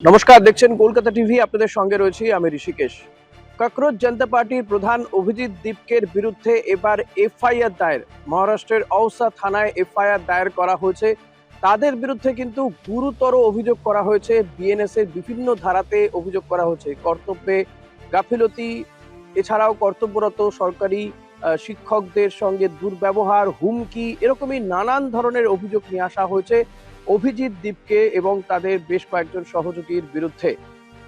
নমস্কার, দেখছেন কলকাতা টিভি। আপনাদের সঙ্গে রয়েছি আমি ঋষিকেশ। ককরোচ জনতা পার্টির প্রধান অভিজিৎ দীপকের বিরুদ্ধে এবার এফআইআর দায়ের। মহারাষ্ট্রের অওসা থানায় এফআইআর দায়ের করা হয়েছে। তাদের বিরুদ্ধে কিন্তু গুরুতর অভিযোগ করা হয়েছে। বিএনএস এর বিভিন্ন ধারাতে অভিযোগ করা হয়েছে। কর্তব্যে গাফিলতি, এছাড়াও কর্তব্যরত সরকারি শিক্ষকদের সঙ্গে দুর্ব্যবহার, হুমকি, এরকমই নানান ধরনের অভিযোগ নিয়ে আসা হয়েছে অভিজিৎ দীপকে এবং তাদের বেশ কয়েকজন সহযোগীর বিরুদ্ধে।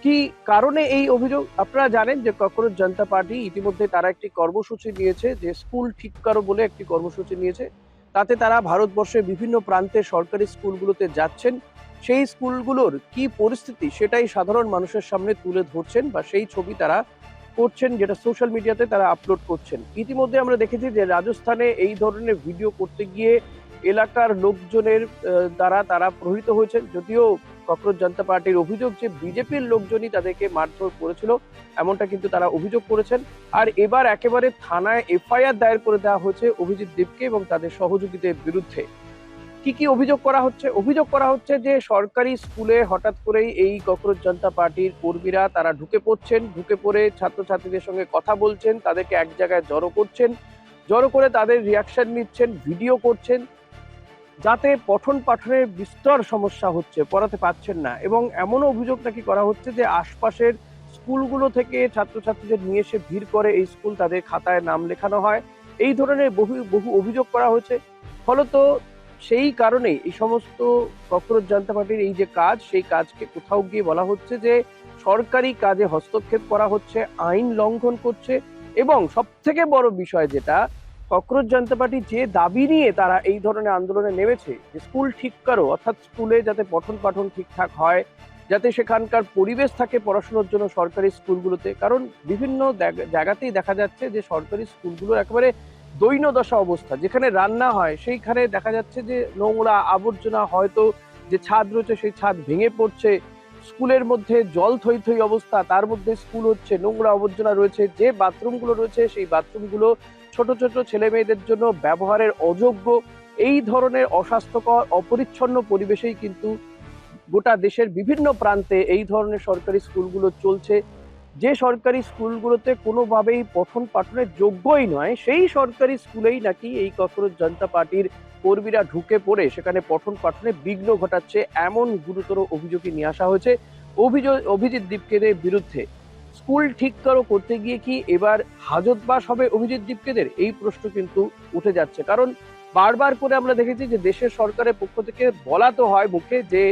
কি কারণে এই অভিযোগ? আপনারা জানেন যে ককরোচ জনতা পার্টি ইতিমধ্যে তারা একটি কর্মসূচি নিয়েছে, যে স্কুল ঠিক করো বলে একটি কর্মসূচি নিয়েছে। তাতে তারা ভারতবর্ষের বিভিন্ন প্রান্তে সরকারি স্কুলগুলোতে যাচ্ছেন। সেই স্কুলগুলোর কি পরিস্থিতি সেটাই সাধারণ মানুষের সামনে তুলে ধরছেন, বা সেই ছবি তারা করছেন, যেটা সোশ্যাল মিডিয়াতে তারা আপলোড করছেন। ইতিমধ্যে আমরা দেখেছি যে রাজস্থানে এই ধরনের ভিডিও করতে গিয়ে এলাকার লোকজনের দ্বারা তারা প্রহৃত হয়েছেন। যদিও ককরোচ জনতা পার্টির অভিযোগ যে বিজেপির লোকজনই তাদেরকে মারধর করেছিল, এমনটা কিন্তু তারা অভিযোগ করেছেন। আর এবার একেবারে থানায় এফআইআর দায়ের করে দেওয়া হয়েছে অভিজিৎ দীপকে এবং তাদের সহযোগীদের বিরুদ্ধে। কি কি অভিযোগ করা হচ্ছে? অভিযোগ করা হচ্ছে যে সরকারি স্কুলে হঠাৎ করেই এই ককরোচ জনতা পার্টির কর্মীরা তারা ঢুকে পড়ছেন, ঢুকে পড়ে ছাত্রছাত্রীদের সঙ্গে কথা বলছেন, তাদেরকে এক জায়গায় জড়ো করছেন, জড়ো করে তাদের রিয়াকশন নিচ্ছেন, ভিডিও করছেন, যাতে পঠন পাঠনের বিস্তর সমস্যা হচ্ছে, পড়াতে পারছেন না। এবং এমনও অভিযোগ নাকি করা হচ্ছে যে আশপাশের স্কুলগুলো থেকে ছাত্রছাত্রীদের নিয়ে এসে ভিড় করে এই স্কুল, তাদের খাতায় নাম লেখানো হয়। এই ধরনের বহু বহু অভিযোগ করা হয়েছে। ফলত সেই কারণেই এই সমস্ত ককরোচ জনতা পার্টির এই যে কাজ, সেই কাজকে কোথাও গিয়ে বলা হচ্ছে যে সরকারি কাজে হস্তক্ষেপ করা হচ্ছে, আইন লঙ্ঘন করছে। এবং সব থেকে বড় বিষয় যেটা, ককরোচ জনতা পার্টি যে দাবি নিয়ে তারা এই ধরনের আন্দোলনে নেমেছে, যে স্কুল ঠিক করো, অর্থাৎ স্কুলে যাতে পঠন পাঠন ঠিকঠাক হয়, যাতে সেখানকার পরিবেশ থাকে পড়াশোনার জন্য সরকারি স্কুলগুলোতে। কারণ বিভিন্ন জায়গাতেই দেখা যাচ্ছে যে সরকারি স্কুলগুলোর একেবারে দৈন্যদশা অবস্থা। যেখানে রান্না হয় সেইখানে দেখা যাচ্ছে যে নোংরা আবর্জনা, হয়তো যে ছাদ রয়েছে সেই ছাদ ভেঙে পড়ছে। স্কুলের মধ্যে জল থই থই অবস্থা, তার মধ্যে স্কুল হচ্ছে, নোংরা আবর্জনা রয়েছে। যে বাথরুমগুলো রয়েছে সেই বাথরুমগুলো ছোট ছোট ছেলে মেয়েদের জন্য ব্যবহারের অযোগ্য। এই ধরনের অস্বাস্থ্যকর, অপরিচ্ছন্ন পরিবেশেই কিন্তু গোটা দেশের বিভিন্ন প্রান্তে এই ধরনের সরকারি স্কুলগুলো চলছে। যে সরকারি স্কুলগুলোতে কোনোভাবেই পঠন পাঠনের যোগ্যই নয়, সেই সরকারি স্কুলেই নাকি এই ককরোচ জনতা পার্টির কর্মীরা ঢুকে পড়ে সেখানে পঠন পাঠনে বিঘ্ন ঘটাচ্ছে, এমন গুরুতর অভিযোগই নিয়ে আসা হয়েছে অভিজিৎ দীপকেদের বিরুদ্ধে। স্কুল ঠিক করতে গিয়ে কি এবার হাজতবাস হবে অভিজিৎ দীপকেদের? এই প্রশ্ন কিন্তু উঠে যাচ্ছে। কারণ বারবার করে আমরা দেখেছি যে দেশের সরকারের পক্ষ থেকে বলা তো হয় মুখে যে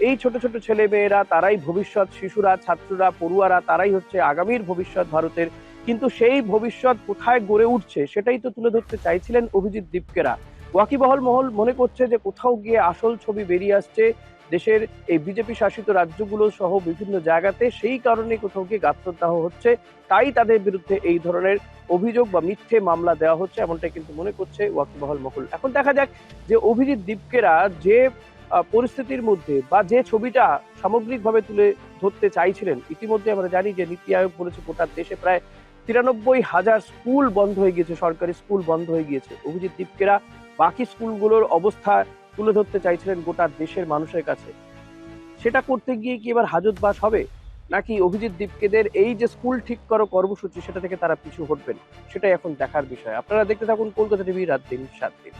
এই ছোট ছোট ছেলে মেয়েরা তারাই ভবিষ্যৎ, শিশুরা, ছাত্ররা, পড়ুয়ারা তারাই হচ্ছে আগামীর ভবিষ্যৎ ভারতের। কিন্তু সেই ভবিষ্যৎ কোথায় গড়ে উঠছে সেটাই তো তুলে ধরতে চাইছিলেন অভিজিৎ দীপকেরা। ওয়াকিবহল মহল মনে করছে যে কোথাও গিয়ে আসল ছবি বেরিয়ে আসছে দেশের এই বিজেপি শাসিত রাজ্যগুলো সহ বিভিন্ন জায়গাতে। সেই কারণে কোথাও গিয়ে গাত্রদাহ হচ্ছে, তাই তাদের বিরুদ্ধে এই ধরনের অভিযোগ বা মিথ্যে মামলা দেওয়া হচ্ছে, এমনটাই কিন্তু মনে করছে ওয়াকিবহল মহল। এখন দেখা যাক যে অভিজিৎ দীপকেরা যে পরিস্থিতির মধ্যে বা যে ছবিটা সামগ্রিকভাবে তুলে ধরতে চাইছিলেন। ইতিমধ্যে আমরা জানি যে নীতি আয়োগ বলেছে গোটা দেশে প্রায় 93,000 স্কুল বন্ধ হয়ে গিয়েছে, সরকারি স্কুল বন্ধ হয়ে গিয়েছে। অভিজিৎ দীপকেরা বাকি স্কুলগুলোর অবস্থা তুলে ধরতে চাইছিলেন গোটা দেশের মানুষের কাছে। সেটা করতে গিয়ে কি এবার হাজতবাস হবে, নাকি অভিজিৎ দীপকেদের এই যে স্কুল ঠিক করো কর্মসূচি সেটা থেকে তারা পিছু হটবেন, সেটাই এখন দেখার বিষয়। আপনারা দেখতে থাকুন কলকাতা টিভি, রাত দিন 7 দিন।